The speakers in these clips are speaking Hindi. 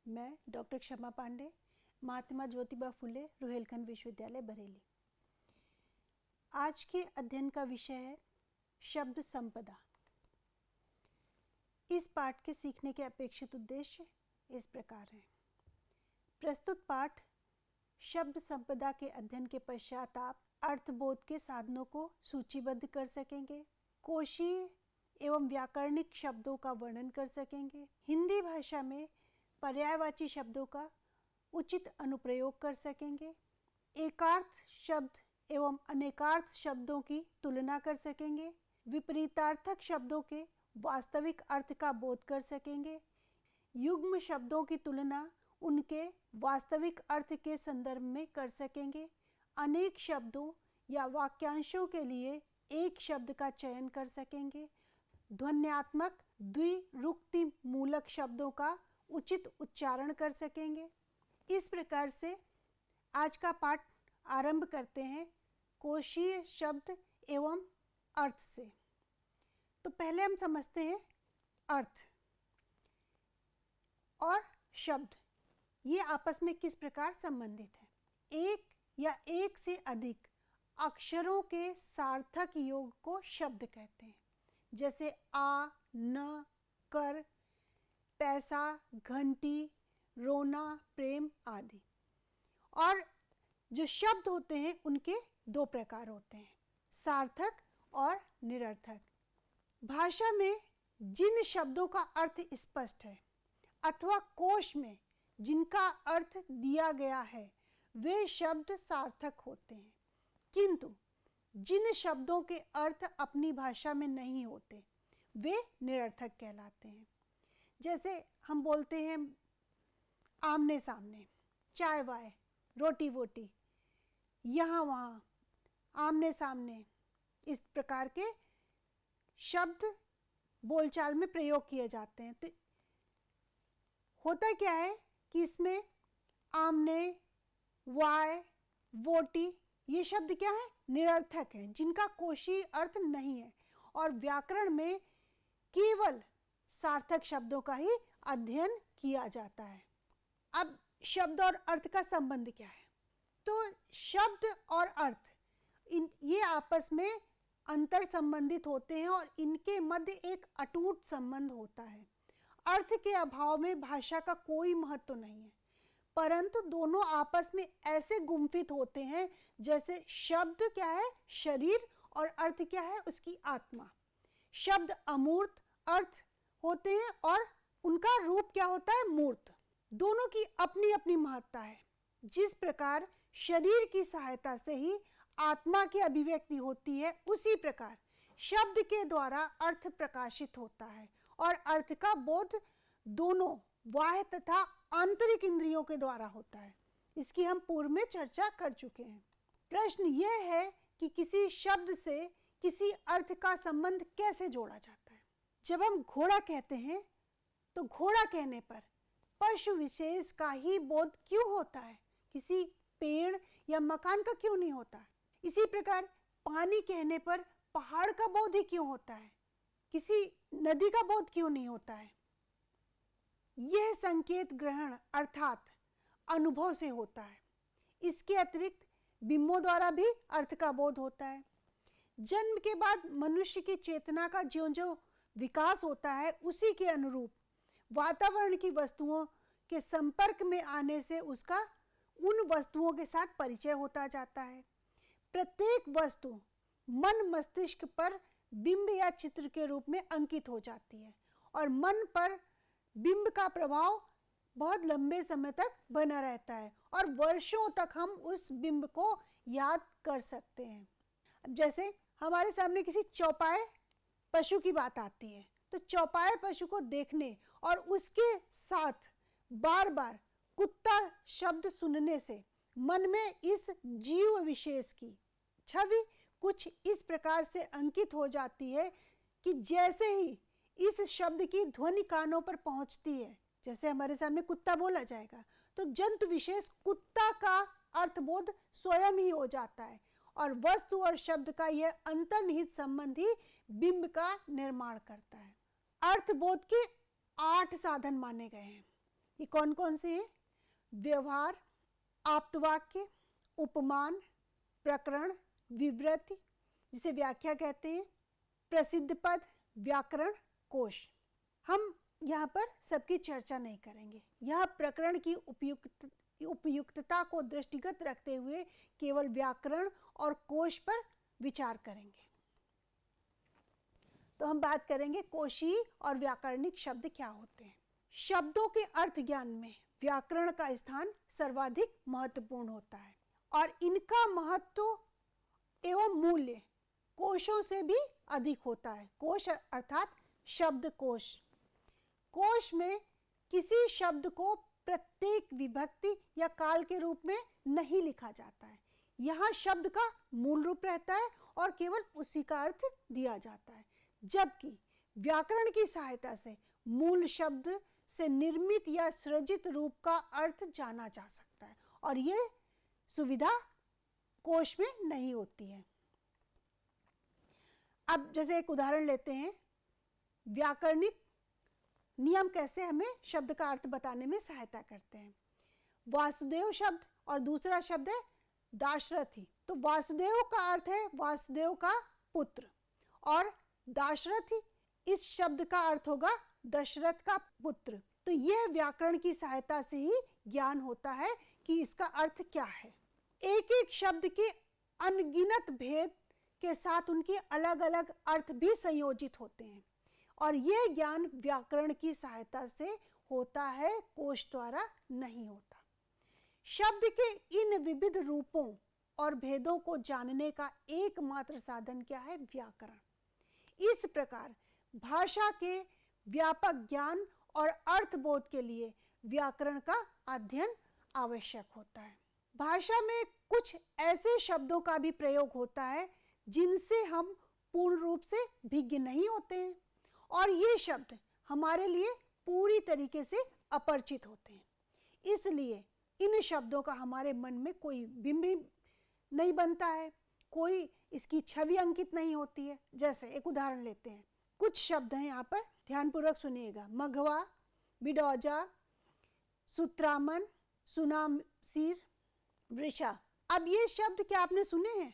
मैं डॉक्टर क्षमा पांडे, महात्मा ज्योतिबा फुले रुहेलखंड विश्वविद्यालय बरेली। आज के अध्ययन का विषय है शब्द संपदा। इस पाठ के सीखने के अपेक्षित उद्देश्य इस प्रकार हैं। प्रस्तुत पाठ शब्द संपदा के अध्ययन के पश्चात आप अर्थबोध के साधनों को सूचीबद्ध कर सकेंगे, कोशीय एवं व्याकरणिक शब्दों का वर्णन कर सकेंगे, हिंदी भाषा में पर्यायवाची शब्दों का उचित अनुप्रयोग कर सकेंगे, एकार्थ शब्द एवं अनेकार्थ शब्दों की तुलना कर सकेंगे, विपरीतार्थक शब्दों के वास्तविक अर्थ का बोध कर सकेंगे, युग्म शब्दों की तुलना उनके वास्तविक अर्थ के संदर्भ में कर सकेंगे, अनेक शब्दों या वाक्यांशों के लिए एक शब्द का चयन कर सकेंगे, ध्वन्यात्मक द्विरुक्ति मूलक शब्दों का उचित उच्चारण कर सकेंगे। इस प्रकार से आज का पाठ आरंभ करते हैं कोशीय शब्द एवं अर्थ से। तो पहले हम समझते हैं अर्थ और शब्द, ये आपस में किस प्रकार संबंधित है। एक या एक से अधिक अक्षरों के सार्थक योग को शब्द कहते हैं, जैसे आ, न, कर, पैसा, घंटी, रोना, प्रेम आदि। और जो शब्द होते हैं उनके दो प्रकार होते हैं, सार्थक और निरर्थक। भाषा में जिन शब्दों का अर्थ स्पष्ट है अथवा कोश में जिनका अर्थ दिया गया है वे शब्द सार्थक होते हैं, किंतु जिन शब्दों के अर्थ अपनी भाषा में नहीं होते वे निरर्थक कहलाते हैं। जैसे हम बोलते हैं आमने सामने, चाय वाय, रोटी वोटी, यहाँ वहाँ, आमने सामने, इस प्रकार के शब्द बोलचाल में प्रयोग किए जाते हैं। तो होता क्या है कि इसमें आमने, वाय, वोटी ये शब्द क्या है, निरर्थक हैं, जिनका कोशीय अर्थ नहीं है, और व्याकरण में केवल सार्थक शब्दों का ही अध्ययन किया जाता है। अब शब्द और अर्थ का संबंध क्या है? तो शब्द और अर्थ ये आपस में अंतर संबंधित होते हैं और इनके मध्य एक अटूट संबंध होता है। अर्थ के अभाव में भाषा का कोई महत्व नहीं है, परंतु दोनों आपस में ऐसे गुम्फित होते हैं जैसे शब्द क्या है, शरीर, और अर्थ क्या है, उसकी आत्मा। शब्द अमूर्त अर्थ होते हैं और उनका रूप क्या होता है, मूर्त। दोनों की अपनी अपनी महत्ता है। जिस प्रकार शरीर की सहायता से ही आत्मा की अभिव्यक्ति होती है, उसी प्रकार शब्द के द्वारा अर्थ प्रकाशित होता है और अर्थ का बोध दोनों बाह्य तथा आंतरिक इंद्रियों के द्वारा होता है। इसकी हम पूर्व में चर्चा कर चुके हैं। प्रश्न यह है कि किसी शब्द से किसी अर्थ का संबंध कैसे जोड़ा जाता है। जब हम घोड़ा कहते हैं तो घोड़ा कहने पर पशु विशेष का ही बोध क्यों होता है, किसी पेड़ या मकान का क्यों नहीं होता है। इसी प्रकार पानी कहने पर पहाड़ का बोध ही क्यों होता है, किसी नदी का बोध क्यों नहीं होता है। यह संकेत ग्रहण अर्थात अनुभव से होता है। इसके अतिरिक्त बिंबों द्वारा भी अर्थ का बोध होता है। जन्म के बाद मनुष्य की चेतना का ज्यों-ज्यों विकास होता है, उसी के अनुरूप वातावरण की वस्तुओं के संपर्क में आने से उसका उन वस्तुओं के साथ परिचय होता जाता है। प्रत्येक वस्तु मन मस्तिष्क पर बिंब या चित्र के रूप में अंकित हो जाती है और मन पर बिंब का प्रभाव बहुत लंबे समय तक बना रहता है और वर्षों तक हम उस बिंब को याद कर सकते हैं। अब जैसे हमारे सामने किसी चौपाए पशु की बात आती है, तो चौपाए पशु को देखने और उसके साथ बार बार कुत्ता शब्द सुनने से मन में इस जीव विशेष की छवि कुछ इस प्रकार से अंकित हो जाती है कि जैसे ही इस शब्द की ध्वनि कानों पर पहुंचती है, जैसे हमारे सामने कुत्ता बोला जाएगा, तो जंतु विशेष कुत्ता का अर्थबोध स्वयं ही हो जाता है और वस्तु और शब्द का यह अंतर्निहित संबंध ही बिंब का निर्माण करता है। अर्थबोध के 8 साधन माने गए हैं। ये कौन कौन से हैं? व्यवहार, आप्तवाक्य, उपमान, प्रकरण, विवृति जिसे व्याख्या कहते हैं, प्रसिद्ध पद, व्याकरण, कोश। हम यहाँ पर सबकी चर्चा नहीं करेंगे। यह प्रकरण की उपयुक्तता को दृष्टिगत रखते हुए केवल व्याकरण और कोश पर विचार करेंगे। तो हम बात करेंगे कोशीय और व्याकरणिक शब्द क्या होते हैं। शब्दों के अर्थ ज्ञान में व्याकरण का स्थान सर्वाधिक महत्वपूर्ण होता है और इनका महत्व एवं मूल्य कोशों से भी अधिक होता है। कोश अर्थात शब्दकोश। कोश में किसी शब्द को प्रत्येक विभक्ति या काल के रूप में नहीं लिखा जाता है। यहाँ शब्द का मूल रूप रहता है और केवल उसी का अर्थ दिया जाता है, जबकि व्याकरण की सहायता से मूल शब्द से निर्मित या सृजित रूप का अर्थ जाना जा सकता है और ये सुविधा कोश में नहीं होती है। अब जैसे एक उदाहरण लेते हैं, व्याकरणिक नियम कैसे हमें शब्द का अर्थ बताने में सहायता करते हैं। वासुदेव शब्द और दूसरा शब्द है दाशरथी। तो वासुदेव का अर्थ है वासुदेव का पुत्र और दाशरथी इस शब्द का अर्थ होगा दशरथ का पुत्र। तो यह व्याकरण की सहायता से ही ज्ञान होता है कि इसका अर्थ क्या है। एक एक शब्द के अनगिनत भेद के साथ उनके अलग अलग अर्थ भी संयोजित होते हैं और यह ज्ञान व्याकरण की सहायता से होता है, कोश द्वारा नहीं होता। शब्द के इन विविध रूपों और भेदों को जानने का एकमात्र साधन क्या है? व्याकरण। इस प्रकार भाषा के व्यापक ज्ञान और अर्थबोध के लिए व्याकरण का अध्ययन आवश्यक होता है। भाषा में कुछ ऐसे शब्दों का भी प्रयोग होता है जिनसे हम पूर्ण रूप से भिज्ञ नहीं होते हैं और ये शब्द हमारे लिए पूरी तरीके से अपरिचित होते हैं। इसलिए इन शब्दों का हमारे मन में कोई बिंब नहीं बनता है, कोई इसकी छवि अंकित नहीं होती है। जैसे एक उदाहरण लेते हैं, कुछ शब्द हैं यहाँ पर, ध्यानपूर्वक सुनिएगा। मघवा, बिडौजा, सुत्रामन, सुनामसीर, वृषा। अब ये शब्द क्या आपने सुने हैं?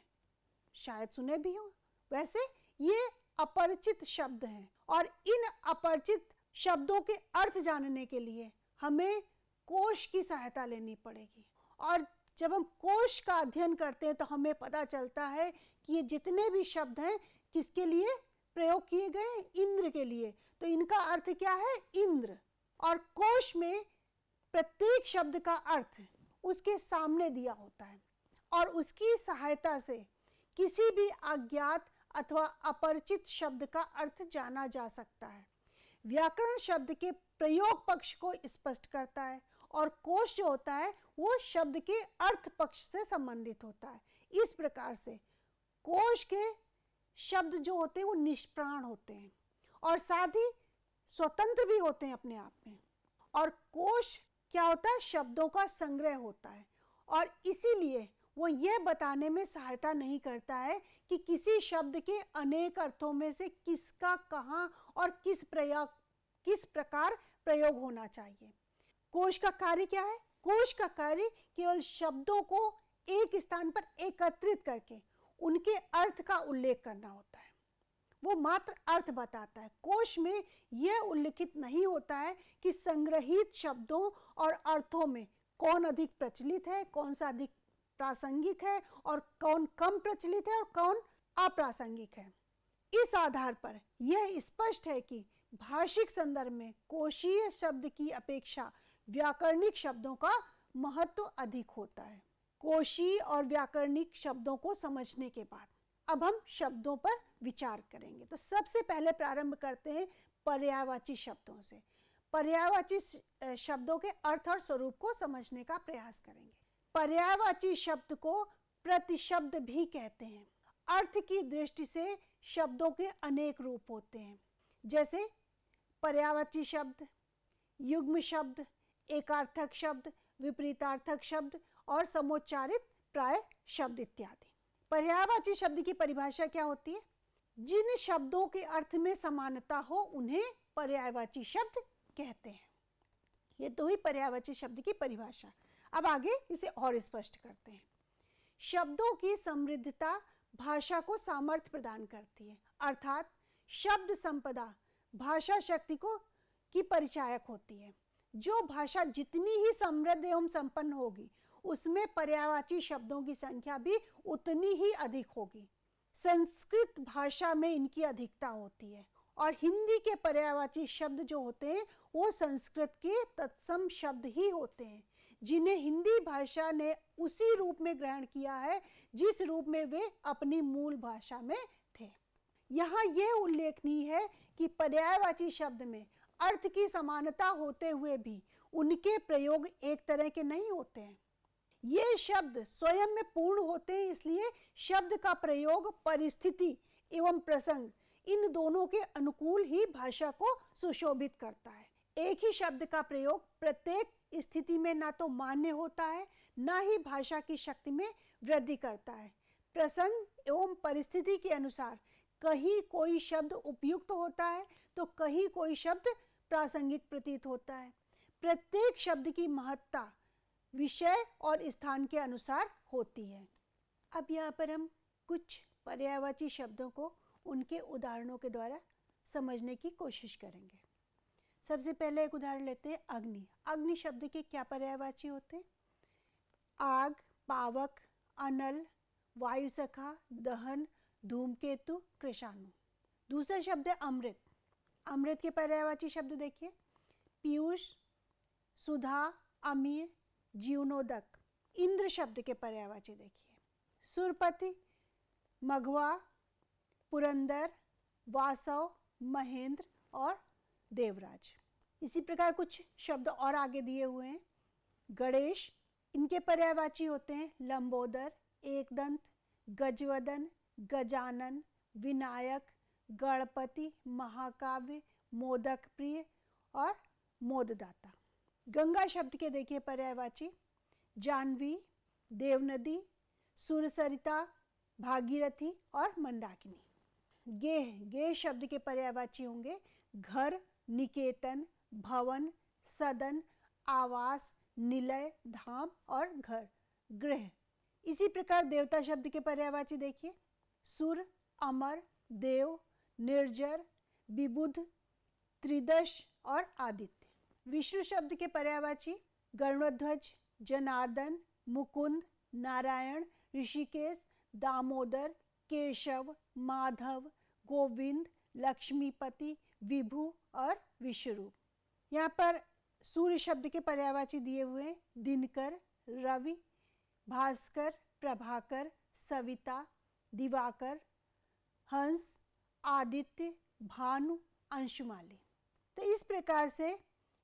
शायद सुने भी हो। वैसे ये अपरिचित शब्द हैं और इन अपरिचित शब्दों के अर्थ जानने के लिए हमें कोश की सहायता लेनी पड़ेगी और जब हम कोश का अध्ययन करते हैं तो हमें पता चलता है कि ये जितने भी शब्द हैं किसके लिए प्रयोग किए गए हैं? इंद्र के लिए। तो इनका अर्थ क्या है? इंद्र। और कोश में प्रत्येक शब्द का अर्थ उसके सामने दिया होता है और उसकी सहायता से किसी भी अज्ञात अथवा अपरिचित शब्द का अर्थ जाना जा सकता है। व्याकरण शब्द के प्रयोग पक्ष को स्पष्ट करता है और कोश जो होता है वो शब्द के अर्थ पक्ष से संबंधित होता है। इस प्रकार से कोश के शब्द जो होते हैं वो निष्प्राण होते हैं और साथ ही स्वतंत्र भी होते हैं अपने आप में। और कोश क्या होता है? शब्दों का संग्रह होता है और इसीलिए वो ये बताने में सहायता नहीं करता है कि किसी शब्द के अनेक अर्थों में से किसका कहाँ और किस प्रकार प्रयोग होना चाहिए। कोश का कार्य क्या है? कोश का कार्य केवल शब्दों को एक स्थान पर एकत्रित करके उनके अर्थ का उल्लेख करना होता है। वो मात्र अर्थ बताता है। कोश में यह उल्लिखित नहीं होता है कि संग्रहित शब्दों और अर्थों में कौन अधिक प्रचलित है, कौन सा अधिक प्रासंगिक है और कौन कम प्रचलित है और कौन अप्रासंगिक है। इस आधार पर यह स्पष्ट है कि भाषिक संदर्भ में कोशीय शब्द की अपेक्षा व्याकरणिक शब्दों का महत्व अधिक होता है। कोशीय और व्याकरणिक शब्दों को समझने के बाद अब हम शब्दों पर विचार करेंगे। तो सबसे पहले प्रारंभ करते हैं पर्यायवाची शब्दों से। पर्यायवाची शब्दों के अर्थ और स्वरूप को समझने का प्रयास करेंगे। पर्यायवाची शब्द को प्रतिशब्द भी कहते हैं। अर्थ की दृष्टि से शब्दों के अनेक रूप होते हैं, जैसे पर्यायवाची शब्द, युग्म शब्द, एकार्थक शब्द, विपरीतार्थक शब्द और समोच्चारित प्राय शब्द इत्यादि। पर्यायवाची शब्द की परिभाषा क्या होती है? जिन शब्दों के अर्थ में समानता हो उन्हें पर्यायवाची शब्द कहते हैं। ये तो ही पर्यायवाची शब्द की परिभाषा। अब आगे इसे और स्पष्ट करते हैं। शब्दों की समृद्धता भाषा को सामर्थ्य प्रदान करती है, अर्थात शब्द संपदा भाषा शक्ति को की परिचायक होती है। जो भाषा जितनी ही समृद्ध एवं संपन्न होगी उसमें पर्यायवाची शब्दों की संख्या भी उतनी ही अधिक होगी। संस्कृत भाषा में इनकी अधिकता होती है और हिंदी के पर्यायवाची शब्द जो होते हैं वो संस्कृत के तत्सम शब्द ही होते हैं, जिन्हें हिंदी भाषा ने उसी रूप में ग्रहण किया है जिस रूप में वे अपनी मूल भाषा में थे। यहाँ यह उल्लेखनीय है कि पर्यायवाची शब्द में अर्थ की समानता होते हुए भी उनके प्रयोग एक तरह के नहीं होते हैं। ये शब्द स्वयं में पूर्ण होते हैं, इसलिए शब्द का प्रयोग परिस्थिति एवं प्रसंग इन दोनों के अनुकूल ही भाषा को सुशोभित करता है। एक ही शब्द का प्रयोग प्रत्येक स्थिति में ना तो मान्य होता है ना ही भाषा की शक्ति में वृद्धि करता है। प्रसंग एवं परिस्थिति के अनुसार कहीं कोई शब्द उपयुक्त होता है तो कहीं कोई शब्द प्रासंगिक प्रतीत होता है। प्रत्येक शब्द की महत्ता विषय और स्थान के अनुसार होती है। अब यहाँ पर हम कुछ पर्यायवाची शब्दों को उनके उदाहरणों के द्वारा समझने की कोशिश करेंगे। सबसे पहले एक उदाहरण लेते हैं अग्नि। अग्नि शब्द के क्या पर्यायवाची होते हैं? आग, पावक, अनल, वायुसखा, दहन, धूमकेतु, कृषाणु। दूसरा शब्द है अमृत। अमृत के पर्यायवाची शब्द देखिए, पीयूष, सुधा, अमीय, जीवनोदक। इंद्र शब्द के पर्यायवाची देखिए, सुरपति, मघवा, पुरंदर, वासव, महेंद्र और देवराज। इसी प्रकार कुछ शब्द और आगे दिए हुए हैं। गणेश, इनके पर्यायवाची होते हैं लंबोदर, एकदंत, गजवदन, गजानन, विनायक, गणपति, महाकाव्य, मोदक प्रिय और मोददाता। गंगा शब्द के देखिए पर्यायवाची, जानवी, देवनदी, सुरसरिता, भागीरथी और मंदाकिनी। गेह, गेह शब्द के पर्यायवाची होंगे घर, निकेतन, भवन, सदन, आवास, निलय, धाम और घर, गृह। इसी प्रकार देवता शब्द के पर्यायवाची देखिए, सुर, अमर, देव, निर्जर, विबुध, त्रिदश और आदित्य। विष्णु शब्द के पर्यायवाची गरुड़ध्वज, जनार्दन, मुकुंद, नारायण, ऋषिकेश, दामोदर, केशव, माधव, गोविंद, लक्ष्मीपति, विभु और विश्वरूप। यहाँ पर सूर्य शब्द के पर्यायवाची दिए हुए दिनकर, रवि, भास्कर, प्रभाकर, सविता, दिवाकर, हंस, आदित्य, भानु, अंशुमाली। तो इस प्रकार से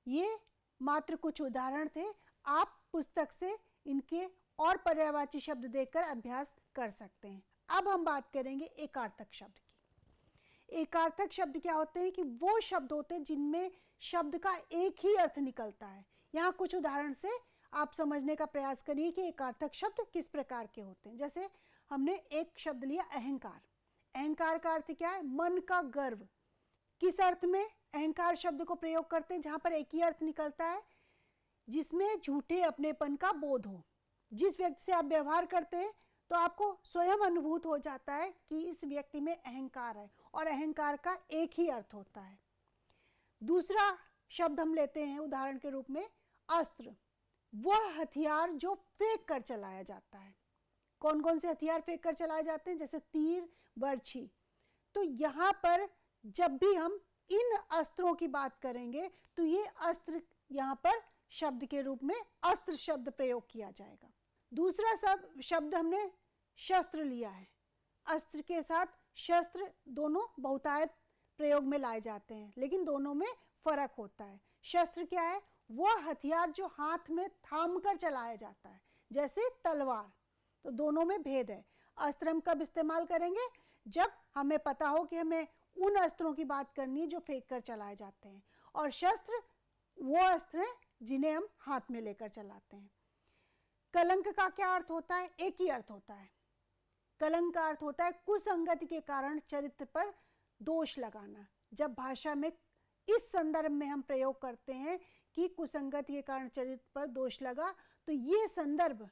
ये मात्र कुछ उदाहरण थे। आप पुस्तक से इनके और पर्यायवाची शब्द देखकर अभ्यास कर सकते हैं। अब हम बात करेंगे एकार्थक शब्द की। एकार्थक शब्द क्या होते हैं कि वो शब्द होते हैं जिनमें शब्द का एक ही अर्थ निकलता है। यहाँ कुछ उदाहरण से आप समझने का प्रयास करिए कि एकार्थक शब्द किस प्रकार के होते हैं। जैसे हमने एक शब्द लिया अहंकार। अहंकार का अर्थ क्या है? मन का गर्व। किस अर्थ में अहंकार शब्द को प्रयोग करते हैं? जहाँ पर एक ही अर्थ निकलता है, जिसमें झूठे अपनेपन का बोध हो। जिस व्यक्ति से आप व्यवहार करते हैं तो आपको स्वयं अनुभूत हो जाता है कि इस व्यक्ति में अहंकार है, और अहंकार का एक ही अर्थ होता है। दूसरा शब्द हम लेते हैं उदाहरण के रूप में अस्त्र। वह हथियार जो फेंक कर चलाया जाता है। कौन कौन से हथियार फेंक कर चलाए जाते हैं? जैसे तीर, बर्छी। तो यहाँ पर जब भी हम इन अस्त्रों की बात करेंगे तो ये अस्त्र यहाँ पर शब्द के रूप में अस्त्र शब्द प्रयोग किया जाएगा। दूसरा शब्द हमने शस्त्र लिया है। अस्त्र के साथ शस्त्र दोनों बहुतायत प्रयोग में लाए जाते हैं, लेकिन दोनों में फर्क होता है। शस्त्र क्या है? वह हथियार जो हाथ में थाम कर चलाया जाता है, जैसे तलवार। तो दोनों में भेद है। अस्त्र हम कब इस्तेमाल करेंगे? जब हमें पता हो कि हमें उन अस्त्रों की बात करनी है जो फेंक कर चलाए जाते हैं, और शस्त्र वो अस्त्र हैं जिन्हें हम हाथ में लेकर चलाते हैं। कलंक का क्या अर्थ होता है? एक ही अर्थ होता है। कलंक का अर्थ होता है कुसंगति के कारण चरित्र पर दोष लगाना। जब भाषा में इस संदर्भ में हम प्रयोग करते हैं कि कुसंगति के कारण चरित्र पर दोष लगा, तो ये संदर्भ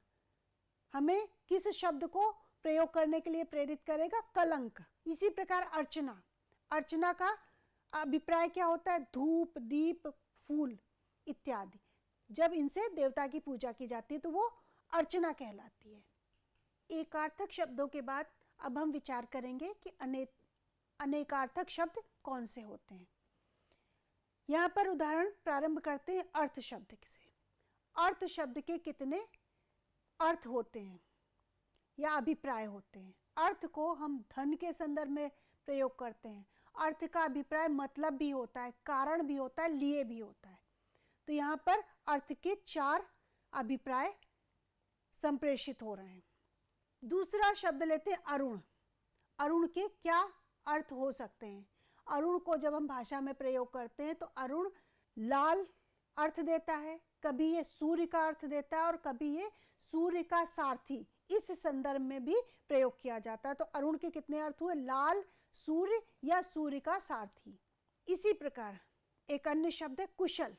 हमें किस शब्द को प्रयोग करने के लिए प्रेरित करेगा? कलंक। इसी प्रकार अर्चना, अर्चना का अभिप्राय क्या होता है? धूप, दीप, फूल इत्यादि। जब इनसे देवता की पूजा की जाती है तो वो अर्चना कहलाती है। एकार्थक शब्दों के बाद अब हम विचार करेंगे कि अनेकार्थक शब्द कौन से होते हैं। यहाँ पर उदाहरण प्रारंभ करते हैं अर्थ शब्द से। अर्थ शब्द के कितने अर्थ होते हैं या अभिप्राय होते हैं? अर्थ को हम धन के संदर्भ में प्रयोग करते हैं। अर्थ का अभिप्राय मतलब भी होता है, कारण भी होता है, लिए भी होता है। तो यहाँ पर अर्थ के 4 अभिप्राय संप्रेषित हो रहे हैं। दूसरा शब्द लेते हैं अरुण। अरुण के क्या अर्थ हो सकते हैं? अरुण को जब हम भाषा में प्रयोग करते हैं तो अरुण लाल अर्थ देता है, कभी ये सूर्य का अर्थ देता है और कभी ये सूर्य का सारथी, इस संदर्भ में भी प्रयोग किया जाता है। तो अरुण के कितने अर्थ हुए? लाल, सूर्य या सूर्य का सारथी। इसी प्रकार एक अन्य शब्द है कुशल।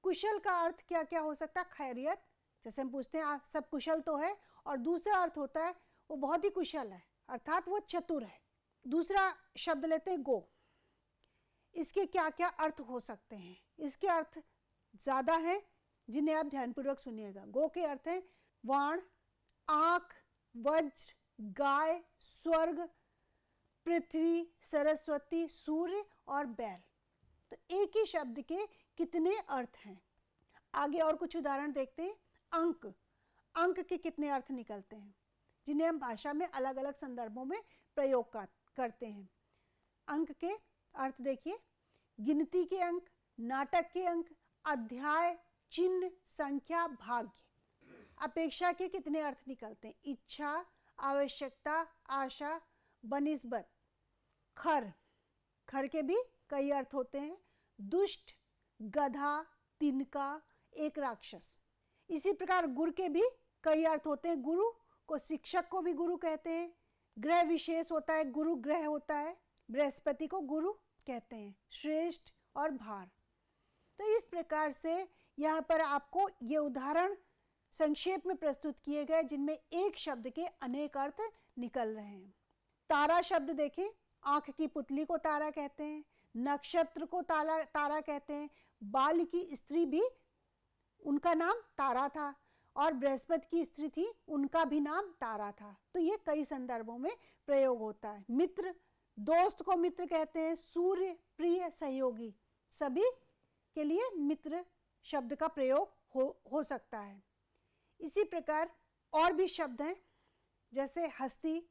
कुशल का अर्थ क्या क्या हो सकता है? खैरियत, जैसे हम पूछते हैं आप सब कुशल तो है, और दूसरा अर्थ होता है वो बहुत ही कुशल है, अर्थात वो चतुर है। दूसरा शब्द लेते हैं गो। इसके क्या क्या अर्थ हो सकते हैं? इसके अर्थ ज्यादा हैं, जिन्हें आप ध्यानपूर्वक सुनिएगा। गो के अर्थ हैं वाण, आंख, वज्र, गाय, स्वर्ग, पृथ्वी, सरस्वती, सूर्य और बैल। तो एक ही शब्द के कितने अर्थ हैं? आगे और कुछ उदाहरण देखते हैं। अंक, अंक के कितने अर्थ निकलते हैं, जिन्हें हम भाषा में अलग अलग संदर्भों में प्रयोग करते हैं। अंक के अर्थ देखिए, गिनती के अंक, नाटक के अंक, अध्याय, चिन्ह, संख्या, भाग्य। अपेक्षा के कितने अर्थ निकलते हैं? इच्छा, आवश्यकता, आशा, बनिस्बत। खर, खर के भी कई अर्थ होते हैं। दुष्ट, गधा, तिनका, एक राक्षस। इसी प्रकार गुरु के भी कई अर्थ होते हैं। गुरु को, शिक्षक को भी गुरु कहते हैं। ग्रह विशेष होता है, गुरु ग्रह होता है। बृहस्पति को गुरु कहते हैं। श्रेष्ठ और भार। तो इस प्रकार से यहाँ पर आपको ये उदाहरण संक्षेप में प्रस्तुत किए गए, जिनमें एक शब्द के अनेक अर्थ निकल रहे हैं। तारा शब्द देखें, आंख की पुतली को तारा कहते हैं, नक्षत्र को तारा कहते हैं। बाल की स्त्री भी, उनका नाम तारा था, और बृहस्पति की स्त्री थी, उनका भी नाम तारा था। तो ये कई संदर्भों में प्रयोग होता है। मित्र, दोस्त को मित्र कहते हैं। सूर्य, प्रिय, सहयोगी, सभी के लिए मित्र शब्द का प्रयोग हो सकता है। इसी प्रकार और भी शब्द हैं, जैसे हस्ती,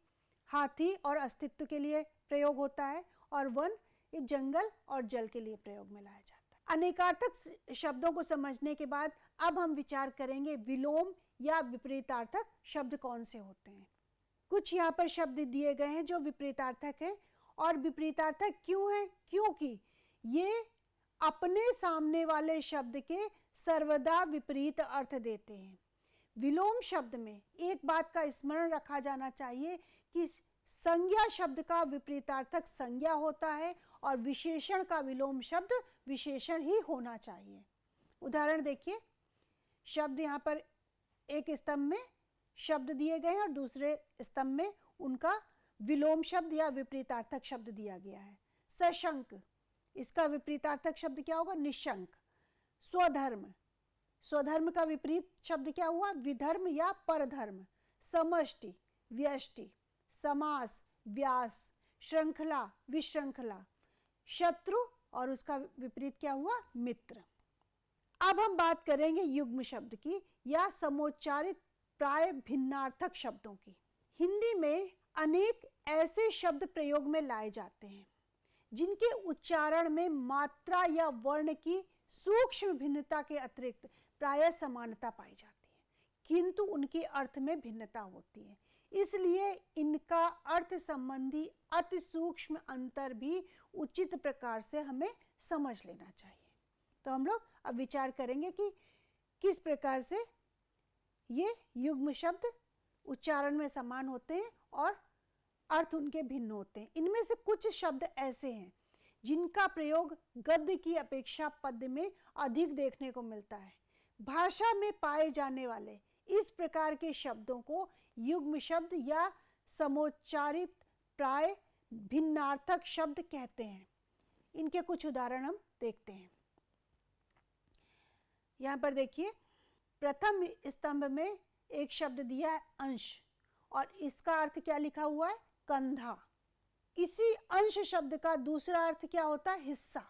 हाथी और अस्तित्व के लिए प्रयोग होता है, और वन, ये जंगल और जल के लिए प्रयोग में लाया जाता है। अनेकार्थक शब्दों को समझने के बाद अब हम विचार करेंगे विलोम या विपरीतार्थक शब्द कौन से होते हैं। कुछ यहाँ पर शब्द दिए गए हैं जो विपरीतार्थक हैं, और विपरीतार्थक क्यों है? क्योंकि ये अपने सामने वाले शब्द के सर्वदा विपरीत अर्थ देते हैं। विलोम शब्द में एक बात का स्मरण रखा जाना चाहिए कि संज्ञा शब्द का विपरीतार्थक संज्ञा होता है, और विशेषण का विलोम शब्द विशेषण ही होना चाहिए। उदाहरण देखिए, शब्द यहाँ पर एक स्तंभ में शब्द दिए गए हैं और दूसरे स्तंभ में उनका विलोम शब्द या विपरीतार्थक शब्द दिया गया है। सशंक, इसका विपरीतार्थक शब्द क्या होगा? निशंक। स्वधर्म, स्वधर्म का विपरीत शब्द क्या हुआ? विधर्म या परधर्म। समष्टि, व्यष्टि। समास, व्यास। श्रृंखला, विश्रृंखला। शत्रु, और उसका विपरीत क्या हुआ? मित्र। अब हम बात करेंगे युग्म शब्द की या समोच्चारित प्राय भिन्नार्थक शब्दों की। हिंदी में अनेक ऐसे शब्द प्रयोग में लाए जाते हैं जिनके उच्चारण में मात्रा या वर्ण की सूक्ष्म भिन्नता के अतिरिक्त प्रायः समानता पाई जाती है, किंतु उनके अर्थ में भिन्नता होती है। इसलिए इनका अर्थ संबंधी अति सूक्ष्म अंतर भी उचित प्रकार से हमें समझ लेना चाहिए। तो हम लोग अब विचार करेंगे कि किस प्रकार से ये युग्म शब्द उच्चारण में समान होते हैं और अर्थ उनके भिन्न होते हैं। इनमें से कुछ शब्द ऐसे हैं जिनका प्रयोग गद्य की अपेक्षा पद्य में अधिक देखने को मिलता है। भाषा में पाए जाने वाले इस प्रकार के शब्दों को युग्म शब्द या समोच्चारित प्राय भिन्नार्थक शब्द कहते हैं। इनके कुछ उदाहरण हम देखते हैं। यहाँ पर देखिए, प्रथम स्तंभ में एक शब्द दिया है अंश, और इसका अर्थ क्या लिखा हुआ है? कंधा। इसी अंश शब्द का दूसरा अर्थ क्या होता है? हिस्सा।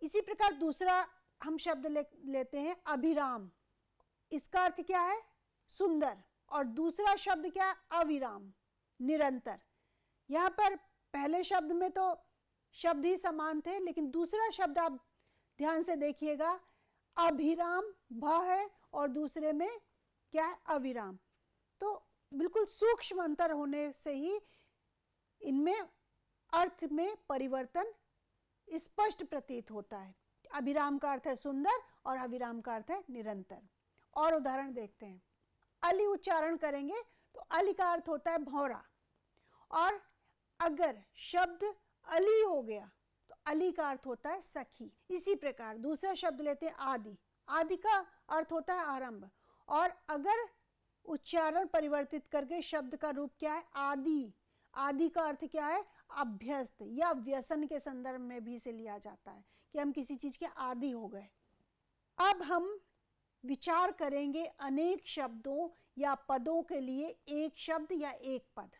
इसी प्रकार दूसरा हम शब्द लेते हैं अभिराम। इसका अर्थ क्या है? सुंदर। और दूसरा शब्द क्या है? अविराम, निरंतर। यहाँ पर पहले शब्द में तो शब्द ही समान थे, लेकिन दूसरा शब्द आप ध्यान से देखिएगा, अभिराम भ है और दूसरे में क्या है? अविराम। तो बिल्कुल सूक्ष्म अंतर होने से ही इनमें अर्थ में परिवर्तन स्पष्ट प्रतीत होता है। अभिराम का अर्थ है सुंदर और अविराम का अर्थ है निरंतर। और उदाहरण देखते हैं। अली उच्चारण करेंगे तो अली का अर्थ होता है भौरा, और अगर शब्द अली हो गया तो अली का अर्थ होता है सखी। इसी प्रकार दूसरा शब्द लेते हैं आदि। आदि का अर्थ होता है आरंभ, और अगर उच्चारण परिवर्तित करके शब्द का रूप क्या है? आदि। आदि का अर्थ क्या है? अभ्यस्त या व्यसन के संदर्भ में भी इसे लिया जाता है कि हम किसी चीज के आदी हो गए। अब हम विचार करेंगे अनेक शब्दों या पदों के लिए एक शब्द या एक पद।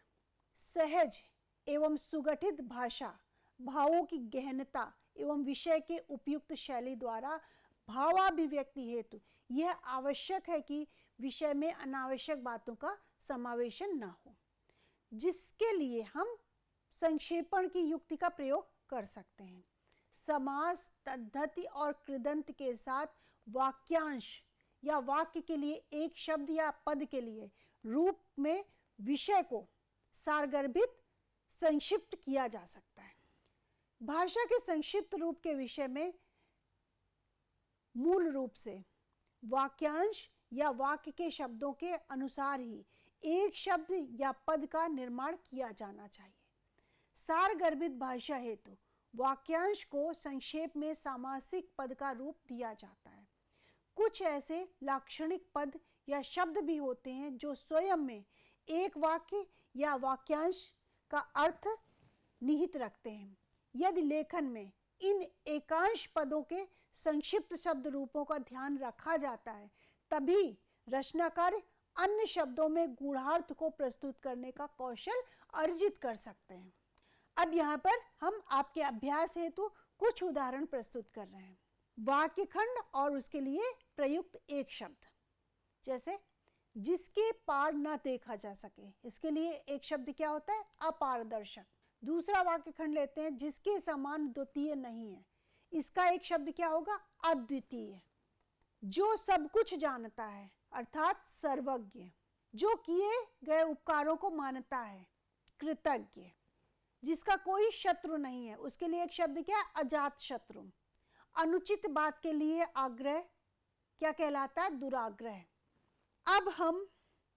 सहज एवं सुगठित भाषा भावों की गहनता एवं विषय के उपयुक्त शैली द्वारा भावाभिव्यक्ति हेतु यह आवश्यक है कि विषय में अनावश्यक बातों का समावेशन न हो, जिसके लिए हम संक्षेपण की युक्ति का प्रयोग कर सकते हैं। समास, तद्धति और कृदंत के साथ वाक्यांश या वाक्य के लिए एक शब्द या पद के लिए रूप में विषय को सारगर्भित संक्षिप्त किया जा सकता है। भाषा के संक्षिप्त रूप के विषय में मूल रूप से वाक्यांश या वाक्य के शब्दों के अनुसार ही एक शब्द या पद का निर्माण किया जाना चाहिए। सारगर्भित भाषा हेतु वाक्यांश को संक्षेप में सामासिक पद का रूप दिया जाता है। कुछ ऐसे लाक्षणिक पद या शब्द भी होते हैं जो स्वयं में एक वाक्य या वाक्यांश का अर्थ निहित रखते हैं। यदि लेखन में इन एकांश पदों के संक्षिप्त शब्द रूपों का ध्यान रखा जाता है, तभी रचनाकार अन्य शब्दों में गूढ़ार्थ को प्रस्तुत करने का कौशल अर्जित कर सकते हैं। अब यहाँ पर हम आपके अभ्यास हेतु कुछ उदाहरण प्रस्तुत कर रहे हैं। वाक्य खंड और उसके लिए प्रयुक्त एक शब्द, जैसे जिसके पार न देखा जा सके, इसके लिए एक शब्द क्या होता है? अपारदर्शक। दूसरा वाक्य खंड लेते हैं, जिसके समान द्वितीय नहीं है, इसका एक शब्द क्या होगा? अद्वितीय। जो सब कुछ जानता है अर्थात सर्वज्ञ। जो किए गए उपकारों को मानता है, कृतज्ञ। जिसका कोई शत्रु नहीं है, उसके लिए एक शब्द क्या है? अजात शत्रु। अनुचित बात के लिए आग्रह क्या कहलाता है? दुराग्रह। अब हम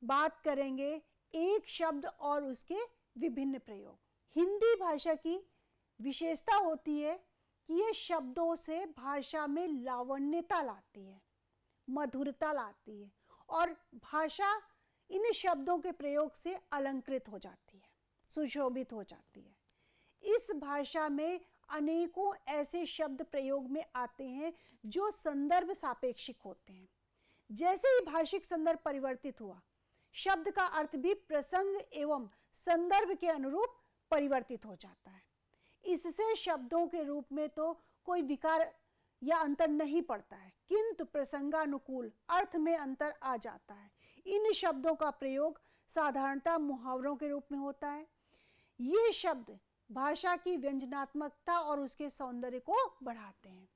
बात करेंगे एक शब्द और उसके विभिन्न प्रयोग। हिंदी भाषा की विशेषता होती है कि ये शब्दों से भाषा में लावण्यता लाती है, मधुरता लाती है, और भाषा इन शब्दों के प्रयोग से अलंकृत हो जाती है, सुशोभित हो जाती है। इस भाषा में अनेकों ऐसे शब्द प्रयोग में आते हैं जो संदर्भ सापेक्षिक होते हैं। जैसे ही भाषिक संदर्भ परिवर्तित हुआ, शब्द का अर्थ भी प्रसंग एवं संदर्भ के अनुरूप परिवर्तित हो जाता है। इससे शब्दों के रूप में तो कोई विकार या अंतर नहीं पड़ता है, किंतु प्रसंगानुकूल अर्थ में अंतर आ जाता है। इन शब्दों का प्रयोग साधारणतः मुहावरों के रूप में होता है। ये शब्द भाषा की व्यंजनात्मकता और उसके सौंदर्य को बढ़ाते हैं।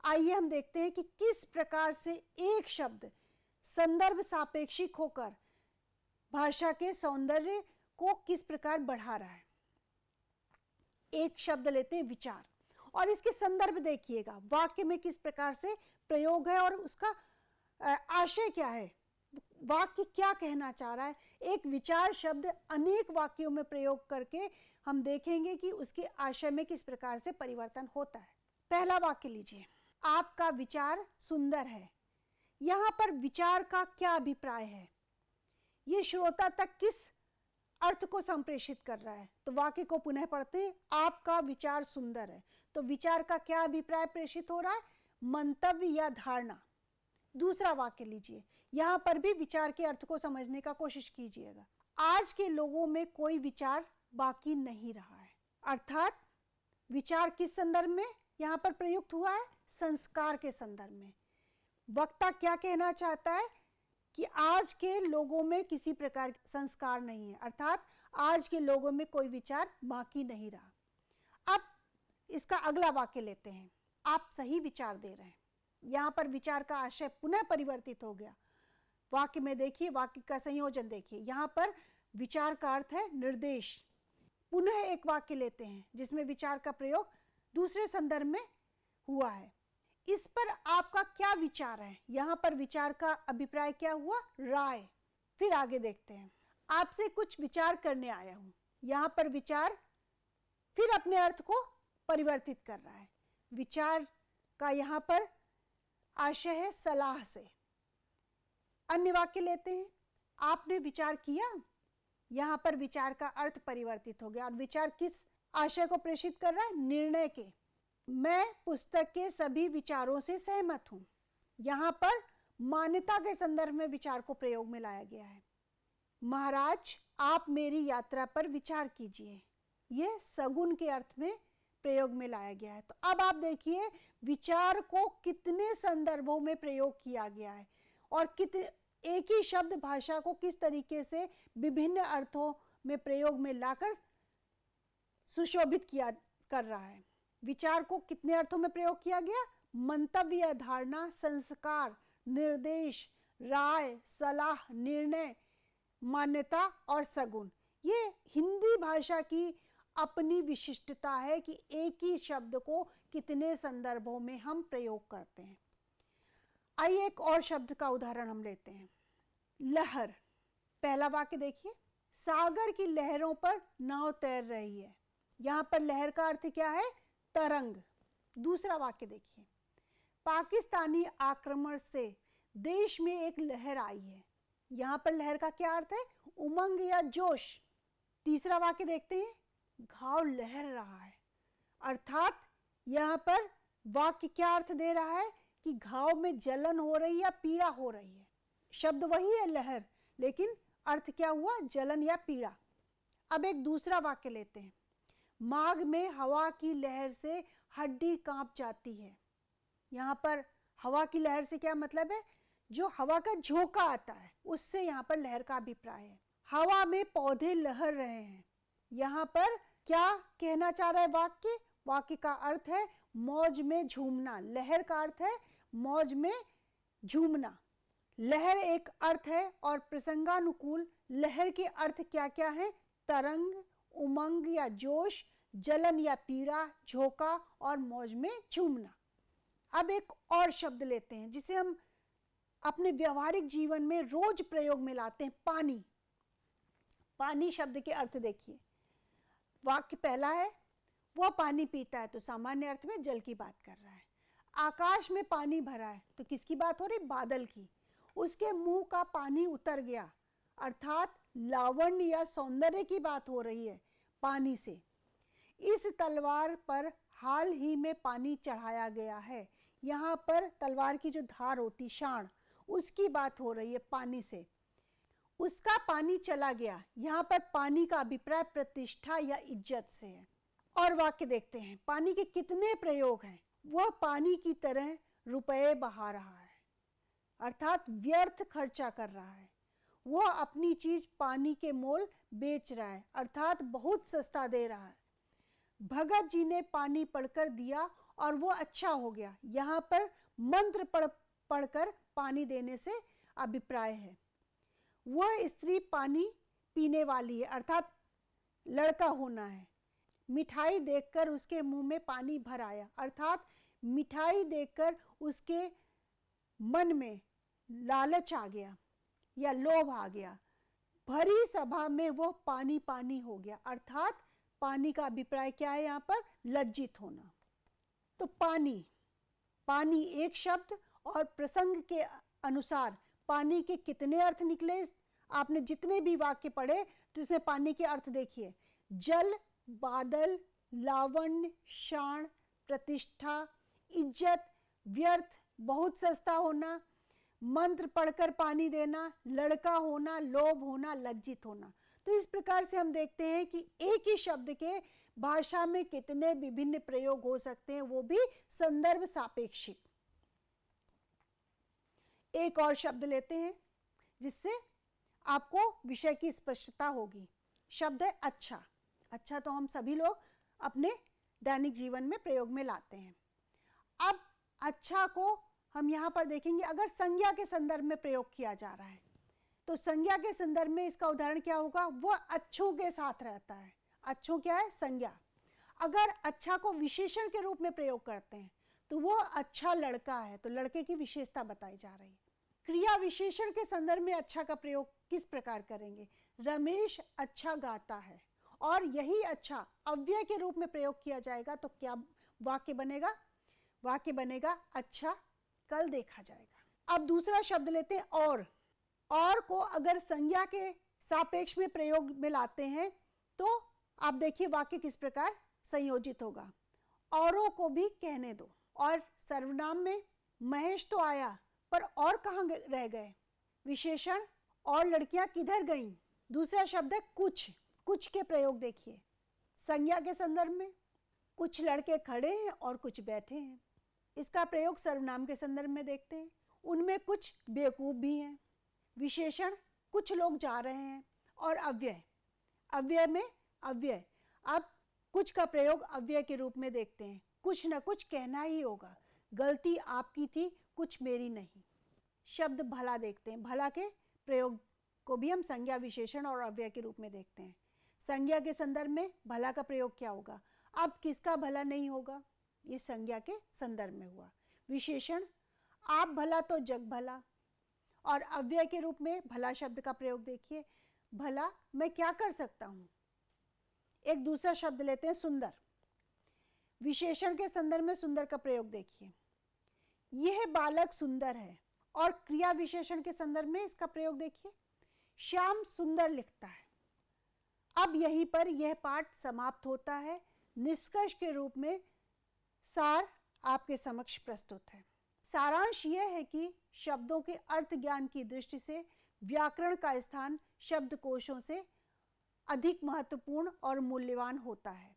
आइए हम देखते हैं कि किस प्रकार से एक शब्द संदर्भ सापेक्षिक होकर भाषा के सौंदर्य को किस प्रकार बढ़ा रहा है। एक शब्द लेते हैं विचार, और इसके संदर्भ देखिएगा, वाक्य में किस प्रकार से प्रयोग है और उसका आशय क्या है, वाक्य क्या कहना चाह रहा है। एक विचार शब्द अनेक वाक्यों में प्रयोग करके हम देखेंगे कि उसके आशय में किस प्रकार से परिवर्तन होता है। पहला वाक्य लीजिए, आपका विचार सुंदर है। यहाँ पर विचार का क्या अभिप्राय है, ये श्रोता तक किस अर्थ को संप्रेषित कर रहा है। तो वाक्य को पुनः पढ़ते हैं, आपका विचार सुंदर है। तो विचार का क्या अभिप्राय प्रेषित हो रहा है, मंतव्य या धारणा। दूसरा वाक्य लीजिए, यहाँ पर भी विचार के अर्थ को समझने का कोशिश कीजिएगा। आज के लोगों में कोई विचार बाकी नहीं रहा है। अर्थात विचार किस संदर्भ में यहाँ पर प्रयुक्त हुआ है, संस्कार के संदर्भ में। वक्ता क्या कहना चाहता है कि आज के लोगों में किसी प्रकार संस्कार नहीं है, अर्थात आज के लोगों में कोई विचार बाकी नहीं रहा। अब इसका अगला वाक्य लेते हैं, आप सही विचार दे रहे हैं। यहाँ पर विचार का आशय पुनः परिवर्तित हो गया। वाक्य में देखिए, वाक्य का संयोजन देखिए, यहाँ पर विचार का अर्थ है निर्देश। पुनः एक वाक्य लेते हैं जिसमें विचार का प्रयोग दूसरे संदर्भ में हुआ है। इस पर आपका क्या विचार है, यहाँ पर विचार का अभिप्राय क्या हुआ, राय। फिर आगे देखते हैं, आपसे कुछ विचार करने आया हूं। यहाँ पर विचार फिर अपने अर्थ को परिवर्तित कर रहा है। विचार का यहाँ पर आशय है सलाह से। अन्य वाक्य लेते हैं, आपने विचार किया। यहाँ पर विचार का अर्थ परिवर्तित हो गया और विचार किस आशय को प्रेषित कर रहा है, निर्णय के। मैं पुस्तक के सभी विचारों से सहमत हूं। यहाँ पर मान्यता के संदर्भ में विचार को प्रयोग में लाया गया है। महाराज, आप मेरी यात्रा पर विचार कीजिए, यह सगुन के अर्थ में प्रयोग में लाया गया है। तो अब आप देखिए विचार को कितने संदर्भों में प्रयोग किया गया है और एक ही शब्द भाषा को किस तरीके से विभिन्न अर्थों में प्रयोग में लाकर सुशोभित किया कर रहा है। विचार को कितने अर्थों में प्रयोग किया गया, मंतव्य, धारणा, संस्कार, निर्देश, राय, सलाह, निर्णय, मान्यता और सगुन। ये हिंदी भाषा की अपनी विशिष्टता है कि एक ही शब्द को कितने संदर्भों में हम प्रयोग करते हैं। आइए एक और शब्द का उदाहरण हम लेते हैं, लहर। पहला वाक्य देखिए, सागर की लहरों पर नाव तैर रही है। यहाँ पर लहर का अर्थ क्या है, तरंग। दूसरा वाक्य देखिए, पाकिस्तानी आक्रमण से देश में एक लहर आई है। यहाँ पर लहर का क्या अर्थ है, उमंग या जोश। तीसरा वाक्य देखते हैं, घाव लहर रहा है। अर्थात यहाँ पर वाक्य क्या अर्थ दे रहा है कि घाव में जलन हो रही या पीड़ा हो रही है। शब्द वही है लहर, लेकिन अर्थ क्या हुआ, जलन या पीड़ा। अब एक दूसरा वाक्य लेते हैं, माघ में हवा की लहर से हड्डी कांप जाती है। यहाँ पर हवा की लहर से क्या मतलब है, जो हवा का झोंका आता है उससे यहाँ पर लहर का अभिप्राय है। हवा में पौधे लहर रहे हैं। यहाँ पर क्या कहना चाह रहा है वाक्य, वाक्य का अर्थ है मौज में झूमना। लहर का अर्थ है मौज में झूमना। लहर एक अर्थ है और प्रसंगानुकूल लहर के अर्थ क्या क्या है, तरंग, उमंग या जोश, जलन या पीड़ा, झोंका और मौज में झूमना। अब एक और शब्द लेते हैं जिसे हम अपने व्यवहारिक जीवन में रोज प्रयोग में लाते हैं, पानी। पानी शब्द के अर्थ देखिए, वाक्य पहला है, वह पानी पीता है, तो सामान्य अर्थ में जल की बात कर रहा है। आकाश में पानी भरा है, तो किसकी बात हो रही, बादल की। उसके मुंह का पानी उतर गया, अर्थात लावण्य या सौंदर्य की बात हो रही है पानी से। इस तलवार पर हाल ही में पानी चढ़ाया गया है। यहाँ पर तलवार की जो धार होती, शाण, उसकी बात हो रही है पानी से। उसका पानी चला गया, यहाँ पर पानी का अभिप्राय प्रतिष्ठा या इज्जत से है। और वाक्य देखते हैं, पानी के कितने प्रयोग हैं। वह पानी की तरह रुपए बहा रहा है, अर्थात व्यर्थ खर्चा कर रहा है। वह अपनी चीज पानी के मोल बेच रहा है, अर्थात बहुत सस्ता दे रहा है। भगत जी ने पानी पढ़कर दिया और वो अच्छा हो गया। यहाँ पर मंत्र पढ़कर पानी देने से अभिप्राय है। वह स्त्री पानी पीने वाली है, अर्थात लड़का होना है। मिठाई देखकर उसके मुंह में पानी भर आया, अर्थात मिठाई देखकर उसके मन में लालच आ गया। या लोभ आ गया, भरी सभा में वो पानी पानी हो गया। अर्थात पानी का अभिप्राय क्या है यहाँ पर? लज्जित होना। तो पानी, पानी एक शब्द और प्रसंग के अनुसार पानी के कितने अर्थ निकले? आपने जितने भी वाक्य पढ़े तो इसमें पानी के अर्थ देखिए। जल, बादल, लावण्य, शान, प्रतिष्ठा, इज्जत, व्यर्थ, बहुत सस्ता होना, मंत्र पढ़कर पानी देना, लड़का होना, लोभ होना, लज्जित होना। तो इस प्रकार से हम देखते हैं कि एक ही शब्द के भाषा में कितने विभिन्न प्रयोग हो सकते हैं, वो भी संदर्भ सापेक्षिक। एक और शब्द लेते हैं जिससे आपको विषय की स्पष्टता होगी। शब्द है अच्छा। अच्छा तो हम सभी लोग अपने दैनिक जीवन में प्रयोग में लाते हैं। अब अच्छा को हम यहाँ पर देखेंगे, अगर संज्ञा के संदर्भ में प्रयोग किया जा रहा है तो संज्ञा के संदर्भ में इसका उदाहरण क्या होगा? वो अच्छों के साथ रहता है। अच्छों क्या है? संज्ञा। अगर अच्छा को विशेषण के रूप में प्रयोग करते हैं तो वो अच्छा लड़का है, तो लड़के की विशेषता बताई जा रही है। क्रिया विशेषण के संदर्भ में अच्छा का प्रयोग किस प्रकार करेंगे? रमेश अच्छा गाता है, और यही अच्छा अव्यय के रूप में प्रयोग किया जाएगा तो क्या वाक्य बनेगा? वाक्य बनेगा अच्छा कल देखा जाएगा। अब दूसरा शब्द लेते हैं और को अगर संज्ञा के सापेक्ष में प्रयोग में लाते हैं तो आप देखिए वाक्य किस प्रकार संयोजित होगा। औरों को भी कहने दो। और सर्वनाम में महेश तो आया पर और कहाँ रह गए? विशेषण और लड़कियां किधर गईं? दूसरा शब्द है कुछ। कुछ के प्रयोग देखिए। संज्ञा के संदर्भ में कुछ लड़के खड़े हैं और कुछ बैठे हैं। इसका प्रयोग सर्वनाम के संदर्भ में देखते हैं। उनमें कुछ बेवकूफ भी हैं। विशेषण कुछ लोग जा रहे हैं। और अव्यय, अव्यय में अव्यय। अब कुछ का प्रयोग अव्यय के रूप में देखते हैं। कुछ न कुछ कहना ही होगा। गलती आपकी थी, कुछ मेरी नहीं। शब्द भला देखते हैं। भला के प्रयोग को भी हम संज्ञा, विशेषण और अव्यय के रूप में देखते हैं। संज्ञा के संदर्भ में भला का प्रयोग क्या होगा? अब किसका भला नहीं होगा? ये संज्ञा के संदर्भ में हुआ। विशेषण आप भला तो जग भला। और अव्यय के रूप में भला शब्द का प्रयोग देखिए। भला मैं क्या कर सकता हूं? एक दूसरा शब्द लेते हैं सुंदर। विशेषण के संदर्भ में सुंदर का प्रयोग देखिए। यह बालक सुंदर है। और क्रिया विशेषण के संदर्भ में इसका प्रयोग देखिए। श्याम सुंदर लिखता है। अब यहीं पर यह पाठ समाप्त होता है। निष्कर्ष के रूप में सार आपके समक्ष प्रस्तुत है। सारांश यह है कि शब्दों के अर्थ ज्ञान की दृष्टि से व्याकरण का स्थान शब्दकोशों से अधिक महत्वपूर्ण और मूल्यवान होता है।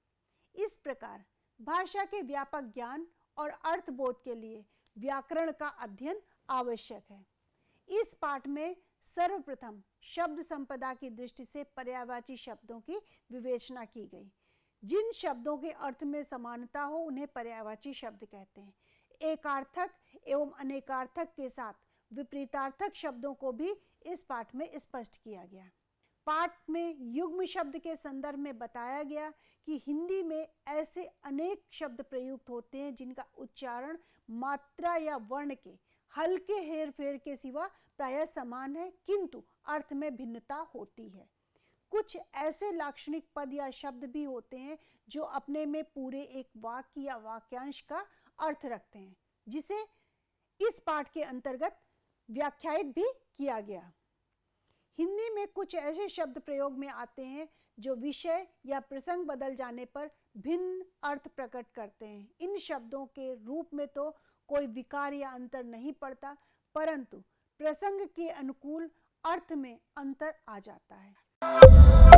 इस प्रकार भाषा के व्यापक ज्ञान और अर्थबोध के लिए व्याकरण का अध्ययन आवश्यक है। इस पाठ में सर्वप्रथम शब्द संपदा की दृष्टि से पर्यायवाची शब्दों की विवेचना की गई। जिन शब्दों के अर्थ में समानता हो उन्हें पर्यायवाची शब्द कहते हैं। एकार्थक एवं अनेकार्थक के साथ विपरीतार्थक शब्दों को भी इस पाठ में स्पष्ट किया गया। पाठ में युग्म शब्द के संदर्भ में बताया गया कि हिंदी में ऐसे अनेक शब्द प्रयुक्त होते हैं जिनका उच्चारण मात्रा या वर्ण के हल्के हेरफेर के सिवा प्रायः समान है, किंतु अर्थ में भिन्नता होती है। कुछ ऐसे लाक्षणिक पद या शब्द भी होते हैं जो अपने में पूरे एक वाक्य या वाक्यांश का अर्थ रखते हैं, जिसे इस पाठ के अंतर्गत व्याख्यायित भी किया गया। हिंदी में कुछ ऐसे शब्द प्रयोग में आते हैं जो विषय या प्रसंग बदल जाने पर भिन्न अर्थ प्रकट करते हैं। इन शब्दों के रूप में तो कोई विकार या अंतर नहीं पड़ता, परंतु प्रसंग के अनुकूल अर्थ में अंतर आ जाता है।